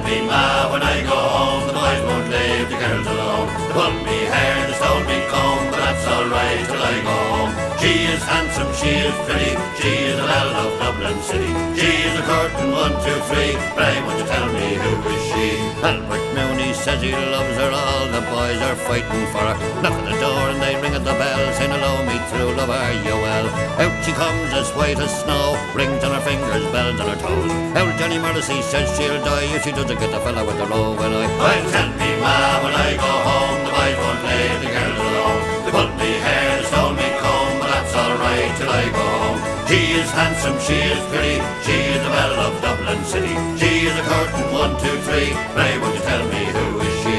me, ma, when I go home, the boys won't leave the girls alone. They pull me hair, they stole me comb, but that's alright till I go home. She is handsome, she is pretty, she is a belle of Dublin City. She is a curtain 1, 2, 3, pray won't you tell me who is she? Albert Mooney says he loves her, all the boys are fighting for her. Knock at the door and they ring at the bell, saying hello me through, love are you well? Out she comes as white as snow, rings on her fingers, bells on her toes. Old Johnny Morrissey says she'll die if she doesn't get the fella with the robe. And I'll tell me, ma, when I go home, the boys won't leave the girls alone. They pulled me hair, they stole me comb, but that's alright till I go home. She is handsome, she is pretty, she is the belle of Dublin City. She is a curtain 1, 2, 3, pray would you tell me who is she?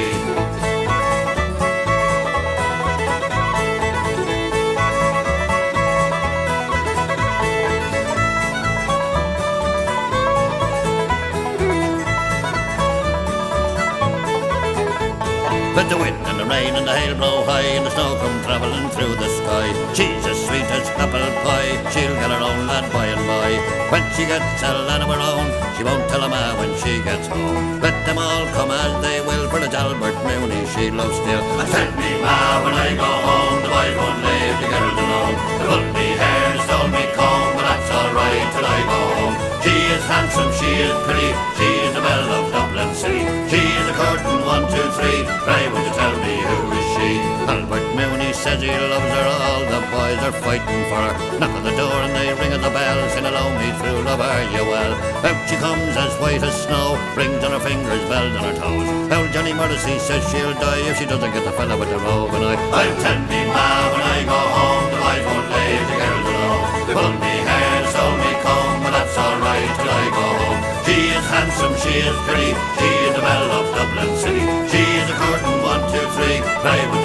Let the wind and the rain and the hail blow high, and the snow come travelling through the sky. She's as sweet as apple pie, she'll get her own lad by and by. When she gets a lad of her own, she won't tell a ma when she gets home. Let them all come as they will, for it's Albert Mooney she loves still. And tell me, ma, when I go home, the boys won't leave the girls alone. They pulled me hair, stole me comb, but that's alright till I go home. She is handsome, she is pretty, she is the belle of Dublin City. She is a curtain 1, 2, 3, pray would you tell me who is she? Albert Mooney says he loves her, all the boys are fighting for her. Knock at the door and they ring at the bell, saying hello me through, love are you well? Out she comes as white as snow, rings on her fingers, bells on her toes. Old Johnny Morrissey says she'll die if she doesn't get the fella with the robe. And I'll tell me, ma, when I go home, the boys won't leave the girls alone. They pulled me hair, stole me comb, but that's alright till I go home. She is handsome, she is pretty, she is the belle of Dublin City. She is a curtain 1, 2, 3, pray would